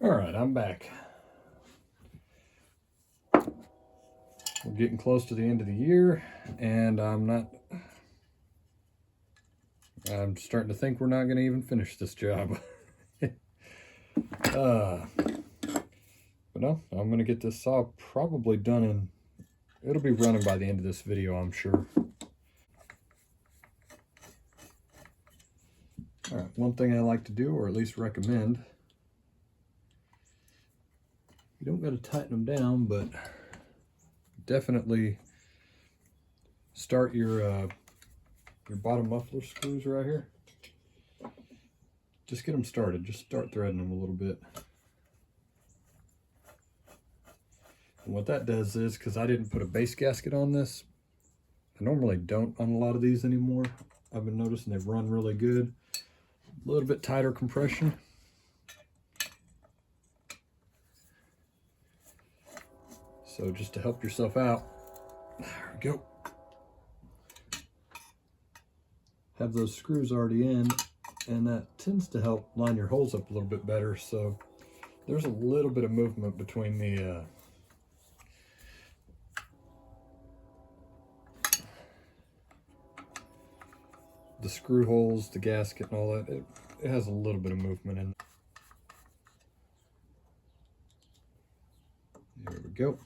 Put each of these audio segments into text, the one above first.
All right, I'm back. We're getting close to the end of the year, and I'm starting to think we're not going to even finish this job. But no, I'm going to get this saw probably done, and it'll be running by the end of this video, I'm sure. All right, one thing I like to do, or at least recommend, you don't got to tighten them down, but definitely start your bottom muffler screws right here. Just get them started. Just start threading them a little bit. And what that does is, because I didn't put a base gasket on this, I normally don't on a lot of these anymore. I've been noticing they've run really good. A little bit tighter compression. So just to help yourself out, there we go. Have those screws already in, and that tends to help line your holes up a little bit better. So there's a little bit of movement between the screw holes, the gasket, and all that. It has a little bit of movement in. There we go.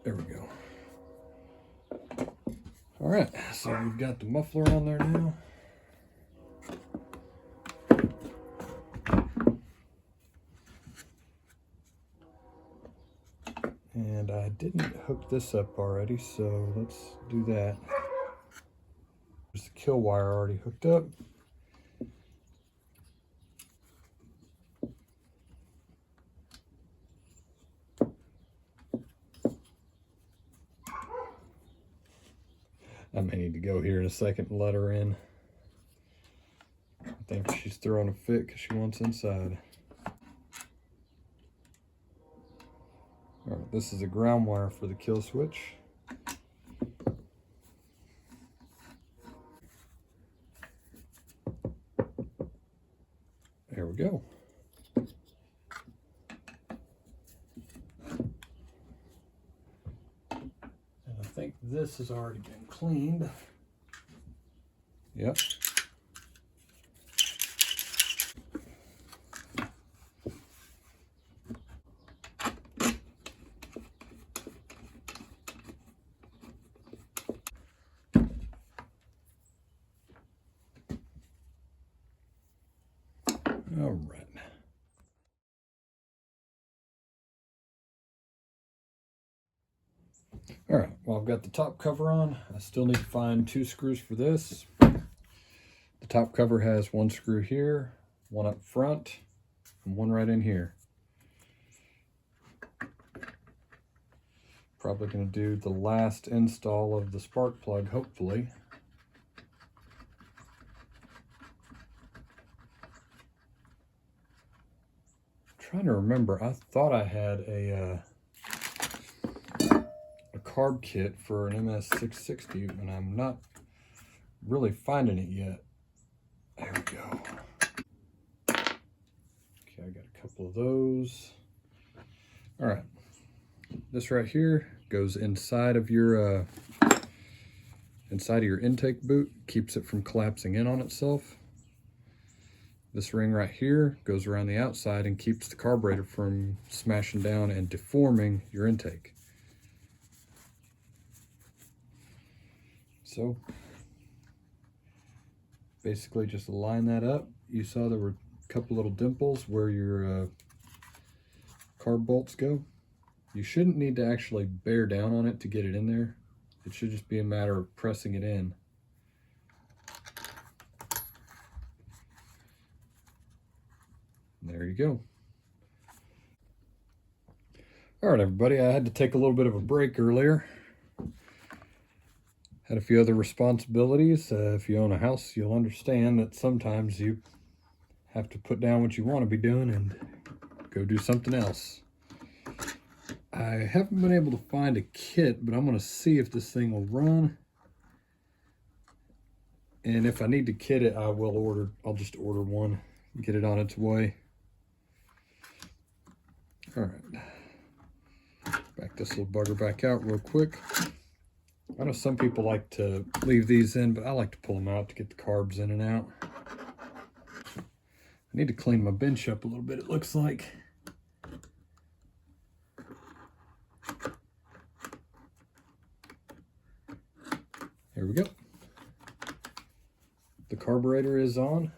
There we go. All right, so we've got the muffler on there now. And I didn't hook this up already, so let's do that. There's the kill wire already hooked up. I may need to go here in a second and let her in. I think she's throwing a fit because she wants inside. All right, this is a ground wire for the kill switch. There we go. And I think this has already been cleaned. Yep. All right. All right, well, I've got the top cover on. I still need to find 2 screws for this. The top cover has 1 screw here, 1 up front, and 1 right in here. Probably going to do the last install of the spark plug, hopefully. Trying to remember, I thought I had a carb kit for an MS660, and I'm not really finding it yet. There we go. Okay, I got a couple of those. All right, this right here goes inside of your intake boot, keeps it from collapsing in on itself. This ring right here goes around the outside and keeps the carburetor from smashing down and deforming your intake. So basically just line that up. You saw there were a couple little dimples where your carb bolts go. You shouldn't need to actually bear down on it to get it in there. It should just be a matter of pressing it in. There you go. All right, everybody, I had to take a little bit of a break earlier. Had a few other responsibilities. If you own a house, you'll understand that sometimes you have to put down what you want to be doing and go do something else. I haven't been able to find a kit, but I'm going to see if this thing will run. And if I need to kit it, I'll just order one and get it on its way. All right. Back this little bugger back out real quick. I know some people like to leave these in, but I like to pull them out to get the carbs in and out. I need to clean my bench up a little bit, it looks like. Here we go. The carburetor is on.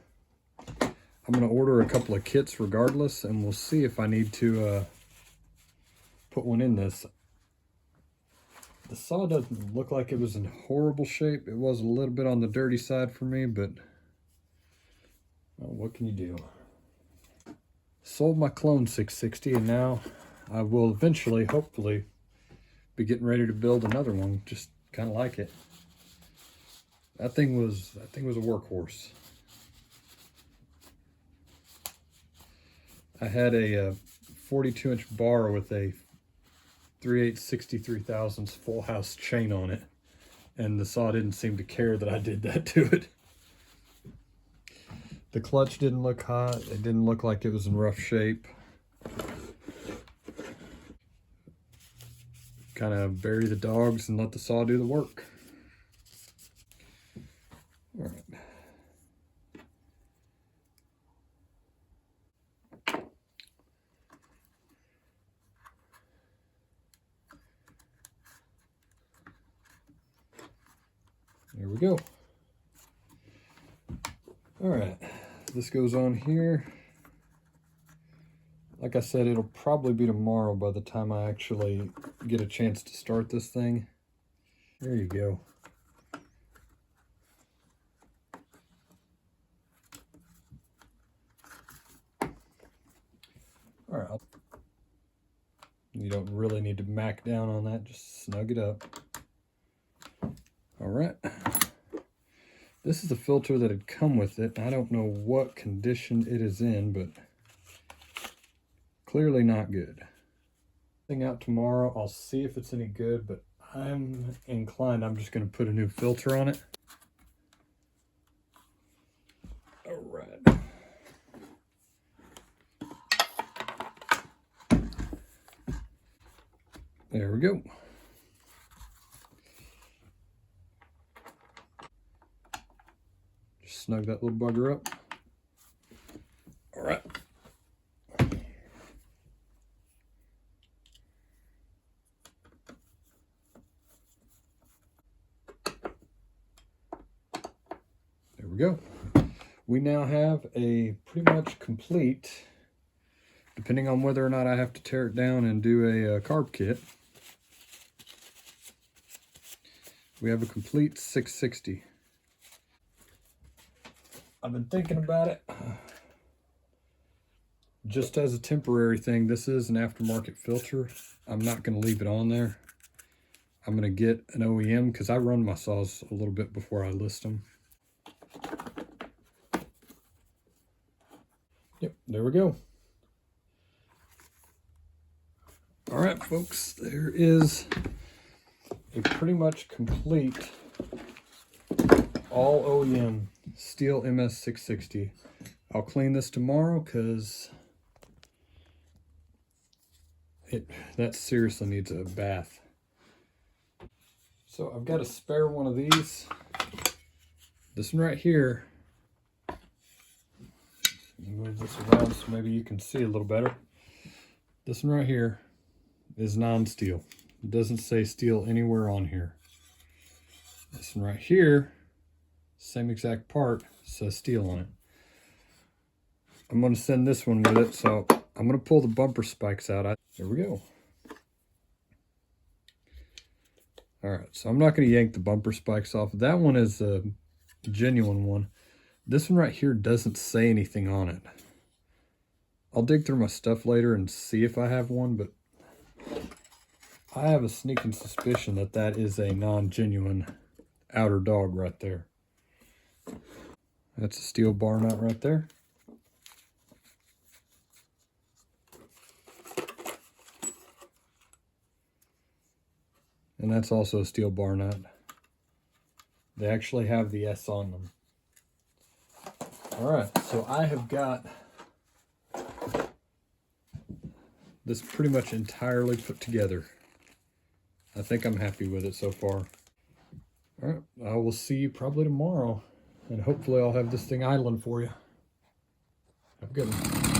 I'm going to order a couple of kits regardless, and we'll see if I need to put one in this. The saw doesn't look like it was in horrible shape. It was a little bit on the dirty side for me, but well, what can you do? Sold my clone 660, and now I will eventually, hopefully, be getting ready to build another one, just kind of like it. That thing was a workhorse. I had a 42-inch bar with a 3/8 63/1000 full house chain on it, and the saw didn't seem to care that I did that to it. The clutch didn't look hot. It didn't look like it was in rough shape. Kind of bury the dogs and let the saw do the work. All right. There we go. All right, this goes on here. Like I said, it'll probably be tomorrow by the time I actually get a chance to start this thing. There you go. All right, you don't really need to mac down on that, just snug it up. All right, this is the filter that had come with it. I don't know what condition it is in, but clearly not good. Thing out tomorrow, I'll see if it's any good, but I'm inclined, I'm just going to put a new filter on it. All right. There we go. Just snug that little bugger up. All right. There we go. We now have a pretty much complete, depending on whether or not I have to tear it down and do a carb kit, we have a complete 660. I've been thinking about it. Just as a temporary thing, this is an aftermarket filter. I'm not going to leave it on there. I'm going to get an OEM because I run my saws a little bit before I list them. Yep, there we go. All right, folks, there is a pretty much complete all OEM STIHL MS660. I'll clean this tomorrow because that seriously needs a bath. So I've got a spare one of these. This one right here, move this around so maybe you can see a little better. This one right here is non-steel. It doesn't say steel anywhere on here. This one right here, same exact part, says steel on it. I'm going to send this one with it, so I'm going to pull the bumper spikes out. There we go. All right, so I'm not going to yank the bumper spikes off. That one is a genuine one. This one right here doesn't say anything on it. I'll dig through my stuff later and see if I have one, but I have a sneaking suspicion that that is a non-genuine outer dog right there. That's a steel bar nut right there. And that's also a steel bar nut. They actually have the S on them. All right, so I have got this pretty much entirely put together. I think I'm happy with it so far. All right, I will see you probably tomorrow, and hopefully I'll have this thing idling for you. Have a good one.